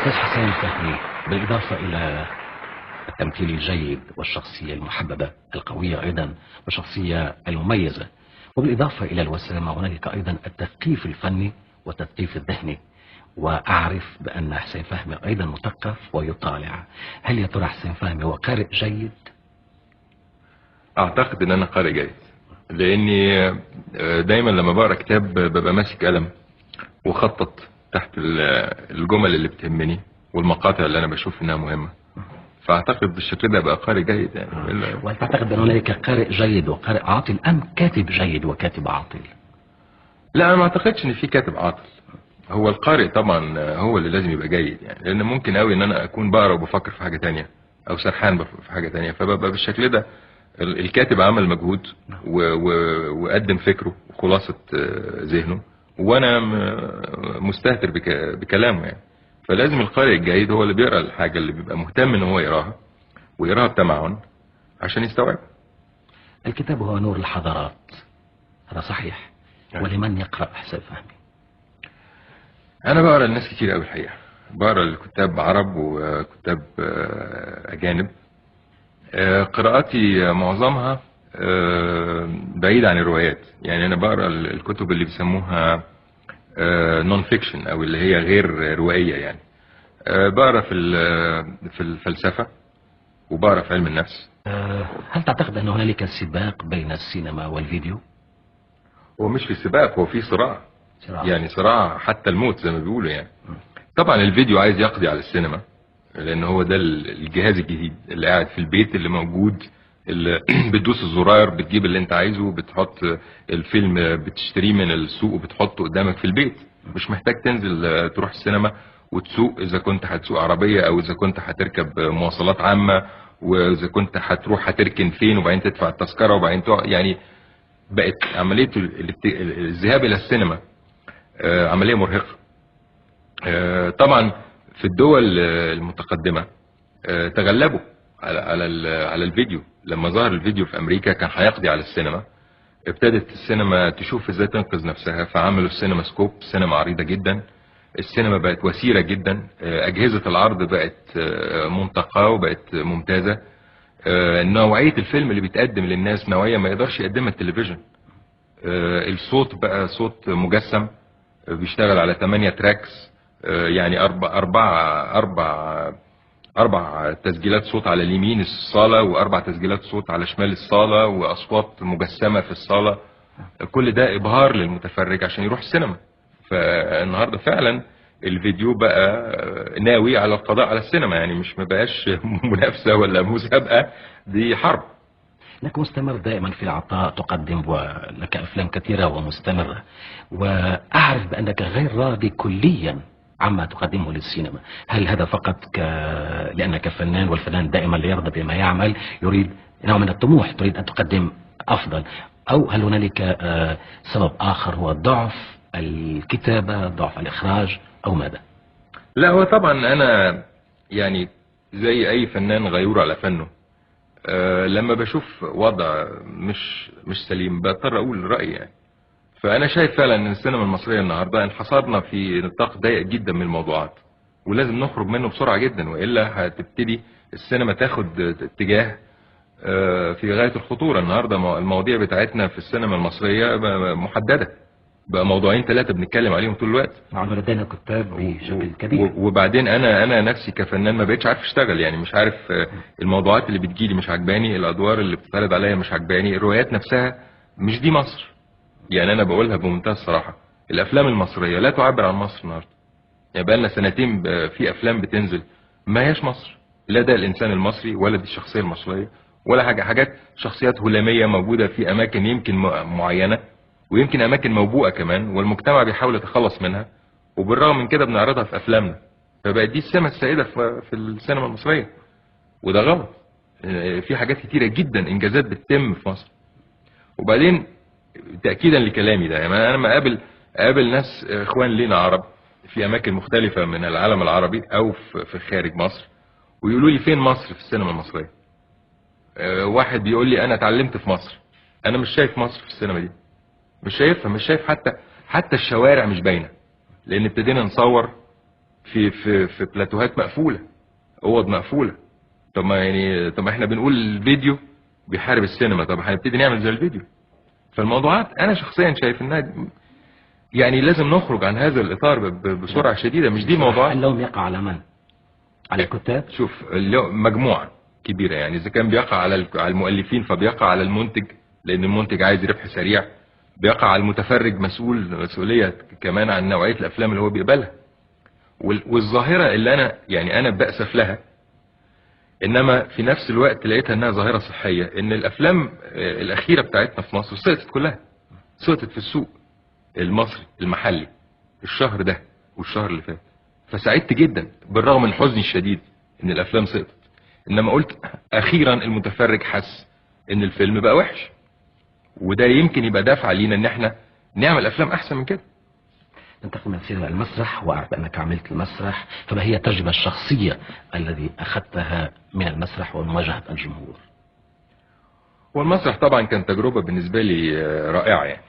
أستاذ حسين فهمي، بالإضافة إلى التمثيل الجيد والشخصية المحببة القوية أيضا والشخصية المميزة، وبالإضافة إلى الوسامة هنالك أيضا التثقيف الفني والتثقيف الذهني. وأعرف بأن حسين فهمي أيضا مثقف ويطالع. هل يا ترى حسين فهمي هو قارئ جيد؟ اعتقد ان انا قارئ جيد، لاني دايما لما بقرا كتاب ببقى ماسك قلم وخطط تحت الجمل اللي بتهمني والمقاطع اللي انا بشوف انها مهمه، فاعتقد بالشكل ده ابقى قارئ جيد يعني. وهل تعتقد أن هنالك قارئ جيد وقارئ عاطل أم كاتب جيد وكاتب عاطل؟ لا، انا ما اعتقدش ان في كاتب عاطل. هو القارئ طبعا هو اللي لازم يبقى جيد يعني، لان ممكن قوي ان انا اكون بقرا وبفكر في حاجه تانية او سرحان في حاجه تانية، فببقى بالشكل ده الكاتب عمل مجهود وقدم فكره وخلاصه ذهنه، وانا مستهتر بكلامه يعني. فلازم القارئ الجيد هو اللي بيقرا الحاجه اللي بيبقى مهتم ان هو يقراها ويقراها بتمعن عشان يستوعب. الكتاب هو نور الحضارات، هذا صحيح؟ ولمن يقرأ حسين فهمي؟ انا بقرا لناس كتير قوي الحقيقه، بقرا لكتاب عرب وكتاب اجانب. قراءاتي معظمها بعيد عن الروايات، يعني انا بقرا الكتب اللي بيسموها نون فيكشن او اللي هي غير روائيه يعني. بقرا في الفلسفه وبقرا في علم النفس. هل تعتقد ان هنالك سباق بين السينما والفيديو؟ هو مش في سباق، هو في صراع. يعني صراع حتى الموت زي ما بيقولوا يعني. طبعا الفيديو عايز يقضي على السينما، لان هو ده الجهاز الجديد اللي قاعد في البيت اللي موجود، اللي بتدوس الزراير بتجيب اللي انت عايزه، بتحط الفيلم بتشتريه من السوق وبتحطه قدامك في البيت، مش محتاج تنزل تروح السينما وتسوق اذا كنت هتسوق عربيه او اذا كنت هتركب مواصلات عامه، واذا كنت هتروح هتركن فين وبعدين تدفع التذكره وبعدين يعني بقت عمليه الذهاب الى السينما عمليه مرهقه. طبعا في الدول المتقدمه تغلبوا على الفيديو. لما ظهر الفيديو في امريكا كان هيقضي على السينما، ابتدت السينما تشوف ازاي تنقذ نفسها، فعملوا السينما سكوب، سينما عريضه جدا. السينما بقت وسيله جدا، اجهزه العرض بقت منتقاه وبقت ممتازه. نوعيه الفيلم اللي بيتقدم للناس نوعيه ما يقدرش يقدمها التلفزيون. الصوت بقى صوت مجسم بيشتغل على 8 تراكس، يعني أربع تسجيلات صوت على اليمين الصالة وأربع تسجيلات صوت على شمال الصالة وأصوات مجسمة في الصالة. كل ده إبهار للمتفرج عشان يروح السينما. فالنهاردة فعلا الفيديو بقى ناوي على القضاء على السينما، يعني مش مبقاش منافسة ولا مسابقة، دي حرب. انك مستمر دائما في العطاء، تقدم لك افلام كثيره ومستمره، واعرف بانك غير راضي كليا عما تقدمه للسينما. هل هذا فقط لانك فنان، والفنان دائما لا يرضى بما يعمل، يريد نوع من الطموح، تريد ان تقدم افضل، او هل هنالك سبب اخر هو ضعف الكتابه، ضعف الاخراج، او ماذا؟ لا، هو طبعا انا يعني زي اي فنان غيور على فنه، لما بشوف وضع مش سليم بضطر اقول رايي يعني. فانا شايف فعلا ان السينما المصريه النهارده انحصرنا في نطاق ضيق جدا من الموضوعات، ولازم نخرج منه بسرعه جدا، والا هتبتدي السينما تاخد اتجاه في غايه الخطوره. النهارده المواضيع بتاعتنا في السينما المصريه محدده، بقى موضوعين ثلاثه بنتكلم عليهم طول الوقت. نعم، لدينا كتاب بشكل كبير. وبعدين انا نفسي كفنان ما بقتش عارف اشتغل، يعني مش عارف. الموضوعات اللي بتجيلي مش عجباني، الادوار اللي بتتعرض عليا مش عجباني، الروايات نفسها مش دي مصر. يعني انا بقولها بمنتهى الصراحه، الافلام المصريه لا تعبر عن مصر النهارده. يعني بقى لنا سنتين في افلام بتنزل ما هياش مصر، لا ده الانسان المصري ولا دي الشخصيه المصريه ولا حاجات شخصيات هلاميه موجوده في اماكن يمكن معينه، ويمكن اماكن موبوءه كمان، والمجتمع بيحاول يتخلص منها، وبالرغم من كده بنعرضها في افلامنا. فبقت دي السمه السائده في السينما المصريه، وده غلط. في حاجات كتيره جدا انجازات بتتم في مصر. وبعدين تاكيدا لكلامي ده، يعني انا لما اقابل ناس اخوان لينا عرب في اماكن مختلفه من العالم العربي او في خارج مصر، ويقولوا لي فين مصر في السينما المصريه. واحد بيقول لي انا اتعلمت في مصر. انا مش شايف مصر في السينما دي، مش شايفها، مش شايف حتى الشوارع مش باينه، لان ابتدينا نصور في بلاتوهات مقفوله، اوض مقفوله. طب ما احنا بنقول الفيديو بيحارب السينما، طب هنبتدي نعمل زي الفيديو. فالموضوعات انا شخصيا شايف انها يعني لازم نخرج عن هذا الاطار بسرعه شديده. مش دي موضوعات. اللوم يقع على من؟ على الكتاب؟ شوف مجموعه كبيره، يعني اذا كان بيقع على المؤلفين فبيقع على المنتج، لان المنتج عايز ربح سريع. بيقع على المتفرج مسؤوليه كمان عن نوعيه الافلام اللي هو بيقبلها. والظاهره اللي انا بأسف لها، انما في نفس الوقت لقيتها انها ظاهره صحيه، ان الافلام الاخيره بتاعتنا في مصر سقطت كلها، سقطت في السوق المصري المحلي الشهر ده والشهر اللي فات. فسعدت جدا بالرغم من حزني الشديد ان الافلام سقطت، انما قلت اخيرا المتفرج حس ان الفيلم بقى وحش، وده يمكن يبقى دافع لينا ان احنا نعمل افلام احسن من كده. ننتقل من السينما إلى المسرح، وأعرف بأنك عملت المسرح، فما هي التجربة الشخصية التي أخذتها من المسرح ومواجهة الجمهور؟ والمسرح طبعا كان تجربة بالنسبة لي رائعة. يعني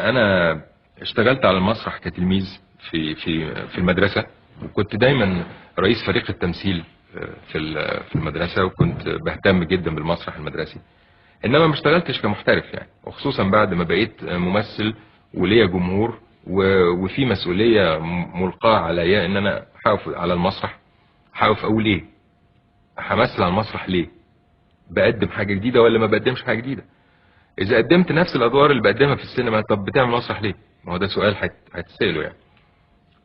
انا اشتغلت على المسرح كتلميذ في المدرسة، وكنت دايما رئيس فريق التمثيل في المدرسة، وكنت بهتم جدا بالمسرح المدرسي. انما ما اشتغلتش كمحترف يعني، وخصوصا بعد ما بقيت ممثل وليا جمهور وفي مسؤولية ملقاة عليا ان انا هقف على المسرح. هقف اقول ايه؟ همثل على المسرح ليه؟ بقدم حاجة جديدة ولا ما بقدمش حاجة جديدة؟ اذا قدمت نفس الادوار اللي بقدمها في السينما، طب بتعمل مسرح ليه؟ ما هو ده سؤال هتسأله يعني.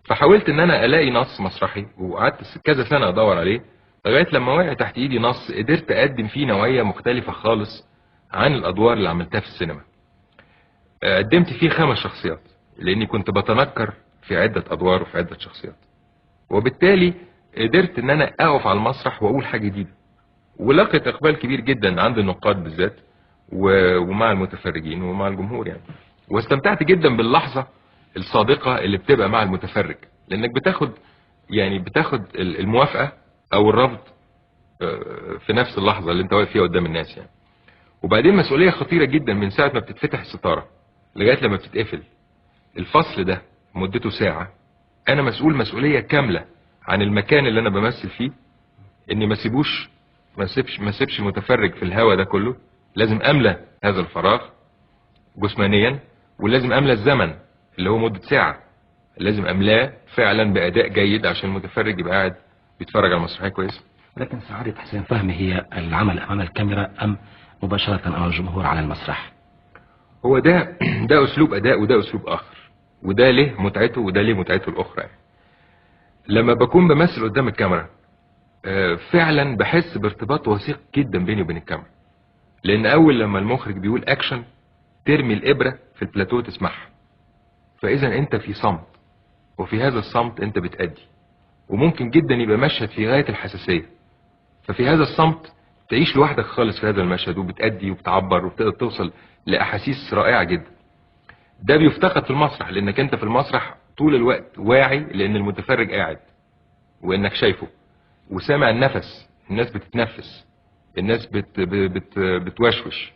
فحاولت ان انا الاقي نص مسرحي، وقعدت كذا سنة ادور عليه لغاية لما وقع تحت ايدي نص قدرت اقدم فيه نوعية مختلفة خالص عن الادوار اللي عملتها في السينما. قدمت فيه 5 شخصيات، لاني كنت بتنكر في عدة ادوار وفي عدة شخصيات، وبالتالي قدرت ان انا اقف على المسرح واقول حاجة جديدة، ولقيت اقبال كبير جدا عند النقاد بالذات ومع المتفرجين ومع الجمهور يعني. واستمتعت جدا باللحظة الصادقة اللي بتبقى مع المتفرج، لانك بتاخد الموافقة او الرفض في نفس اللحظة اللي انت واقف فيها قدام الناس يعني. وبعدين مسؤولية خطيرة جدا من ساعة ما بتتفتح الستارة لغاية لما بتتقفل. الفصل ده مدته ساعة، انا مسؤولية كاملة عن المكان اللي انا بمثل فيه، اني ما سيبش المتفرج في الهوا ده كله. لازم املى هذا الفراغ جسمانيا، ولازم املى الزمن اللي هو مدة ساعة، لازم املاه فعلا باداء جيد عشان المتفرج يبقى قاعد بيتفرج على مسرحية كويسة. لكن سعادة حسين فهمي هي العمل امام الكاميرا ام مباشرة امام الجمهور على المسرح؟ هو ده اسلوب اداء وده اسلوب اخر، وده ليه متعته وده ليه متعته الاخرى يعني. لما بكون بمثل قدام الكاميرا فعلا بحس بارتباط وثيق جدا بيني وبين الكاميرا، لان اول لما المخرج بيقول اكشن ترمي الابرة في البلاتو تسمعها. فاذا انت في صمت، وفي هذا الصمت انت بتأدي، وممكن جدا يبقى مشهد في غاية الحساسية، ففي هذا الصمت تعيش لوحدك خالص في هذا المشهد وبتأدي وبتعبر وبتقدر توصل لأحاسيس رائعة جدا. ده بيفتقد في المسرح، لانك انت في المسرح طول الوقت واعي لان المتفرج قاعد، وانك شايفه وسامع النفس، الناس بتتنفس، الناس بتوشوش،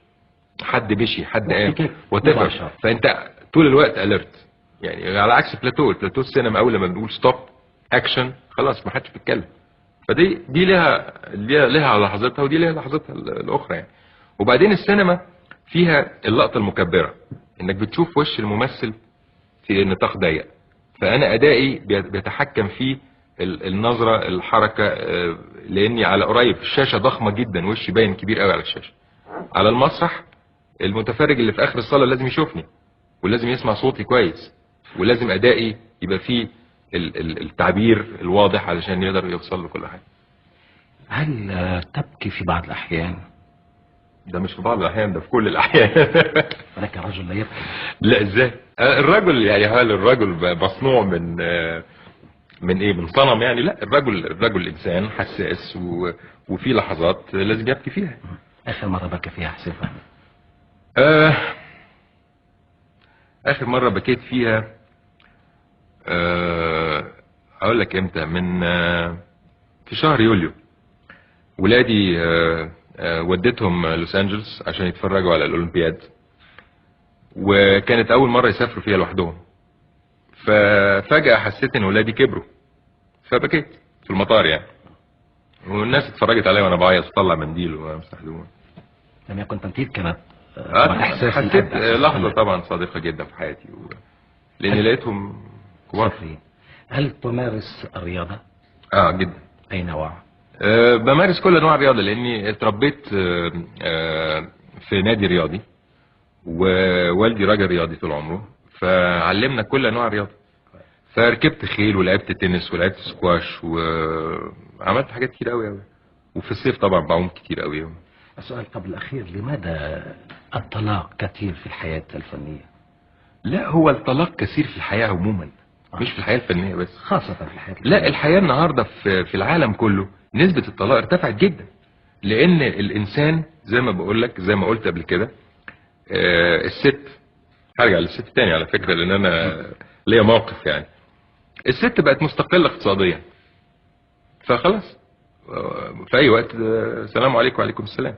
حد بشي حد قام وتفر، فانت طول الوقت اليرت يعني. على عكس البلاتو السينما اول لما بنقول ستوب اكشن خلاص ما حدش بيتكلم. فدي ليها لحظتها، ودي ليها لحظتها الاخرى يعني. وبعدين السينما فيها اللقطة المكبرة، انك بتشوف وش الممثل في نطاق ضيق، فانا ادائي بيتحكم في النظرة الحركة، لاني على قريب الشاشة ضخمة جدا، وشي باين كبير قوي على الشاشة. على المسرح المتفرج اللي في اخر الصالة لازم يشوفني، ولازم يسمع صوتي كويس، ولازم ادائي يبقى فيه التعبير الواضح علشان يقدر يوصل له كل حاجة. هل تبكي في بعض الاحيان؟ ده مش في بعض الاحيان، ده في كل الاحيان. ولكن الرجل لا يبكي. لا ازاي؟ الرجل يعني هل الرجل مصنوع من ايه؟ من صنم يعني؟ لا، الرجل انسان حساس وفي لحظات لازم يبكي فيها. اخر مرة بكى فيها حسين فهمي؟ اخر مرة بكيت فيها اقول لك امتى، من في شهر يوليو. ولادي وديتهم لوس انجلوس عشان يتفرجوا على الاولمبياد، وكانت اول مرة يسافروا فيها لوحدهم. ففجأة حسيت ان ولادي كبروا، فبكيت في المطار يعني، والناس اتفرجت عليا وانا بعيط وطلع منديل وامسح دموعي. لم يكن تنتيد، كانت طبعا احساس حسيت الأب، إحساس لحظه الأب. طبعا صادقه جدا في حياتي لاني لقيتهم كبار. صحيح. هل تمارس الرياضة؟ جدا. أي نوع؟ بمارس كل انواع الرياضه لاني اتربيت في نادي رياضي، ووالدي راجل رياضي طول عمره، فعلمنا كل انواع الرياضه. فركبت خيل ولعبت تنس ولعبت سكواش وعملت حاجات كتير قوي قوي، وفي الصيف طبعا بعوم كتير قوي. السؤال قبل الأخير، لماذا الطلاق كثير في الحياة الفنية؟ لا، هو الطلاق كثير في الحياه عموما، مش في الحياه الفنيه بس. خاصة في الحياة الفنية. لا، الحياه النهارده في العالم كله نسبه الطلاق ارتفعت جدا، لان الانسان زي ما بقول لك، زي ما قلت قبل كده، الست، هرجع للست تاني على فكره لان انا ليا موقف يعني. الست بقت مستقله اقتصاديا، فخلاص في اي وقت السلام عليكم وعليكم السلام.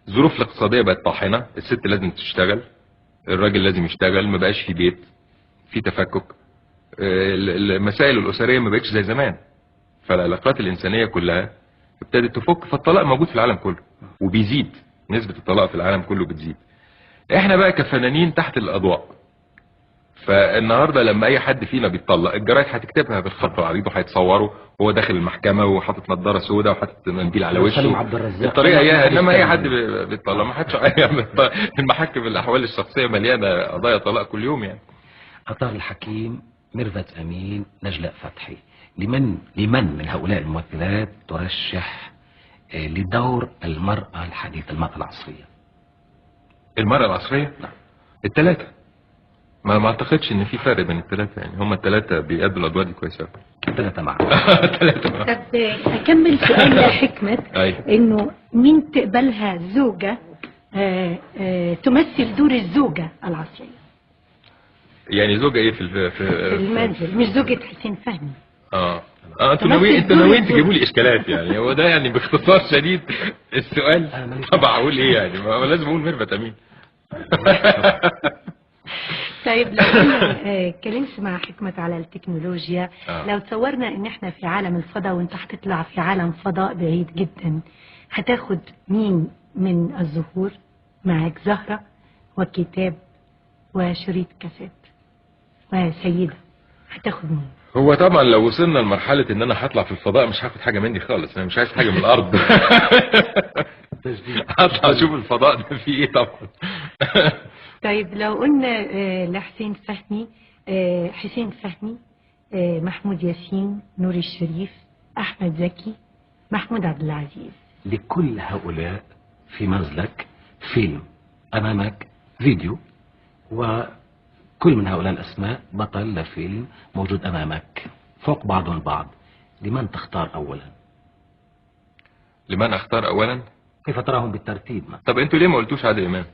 الظروف الاقتصاديه بقت طاحنه، الست لازم تشتغل، الراجل لازم يشتغل، ما بقاش في بيت، في تفكك، المسائل الاسريه ما بقتش زي زمان، فالعلاقات الانسانيه كلها ابتدت تفك، فالطلاق موجود في العالم كله وبيزيد، نسبه الطلاق في العالم كله بتزيد. احنا بقى كفنانين تحت الاضواء، فالنهارده لما اي حد فينا بيتطلق الجرايد هتكتبها بالخط العريض وهيتصوروا وهو داخل المحكمه وحاطط نظاره سوداء وحاطط منديل على وشه. الطريقه هي، انما اي حد بيتطلق ما حدش المحاكم الاحوال الشخصيه مليانه قضايا طلاق كل يوم يعني. أطار الحكيم، ميرفت أمين، نجلاء فتحي، لمن من هؤلاء الممثلات ترشح لدور المرأة الحديثة، المرأة العصرية؟ المرأة العصرية؟ نعم. الثلاثة، ما اعتقدش ان في فرق بين الثلاثة يعني، هم الثلاثة بيأدوا الادوار دي كويس قوي. الثلاثة معا. طب اكمل سؤال لحكمة. انه مين تقبلها زوجة تمثل دور الزوجة العصرية؟ يعني زوجة ايه في المنزل، مش زوجة حسين فهمي. انتوا ناويين تجيبوا لي اشكالات يعني، هو ده يعني باختصار شديد السؤال. طب اقول ايه يعني، ما لازم اقول ميرفت امين. طيب لو انا اتكلمت مع حكمة على التكنولوجيا، لو تصورنا ان احنا في عالم الفضاء وانت هتطلع في عالم فضاء بعيد جدا، هتاخد مين من الزهور معك؟ زهرة وكتاب وشريط كاسيت وسيدة، هتاخد مين؟ هو طبعا لو وصلنا لمرحلة ان انا هطلع في الفضاء مش هاخد حاجة مني خالص، انا مش عايز حاجة من الارض. هطلع اشوف الفضاء ده فيه ايه طبعا. طيب لو قلنا لحسين فهمي، حسين فهمي، محمود ياسين، نور الشريف، احمد زكي، محمود عبد العزيز، لكل هؤلاء في منزلك فيلم، امامك فيديو، وكل من هؤلاء الاسماء بطل لفيلم موجود امامك فوق بعضهم البعض، لمن تختار اولا؟ لمن اختار اولا؟ كيف تراهم بالترتيب؟ طب انتوا ليه ما قلتوش عادل امام؟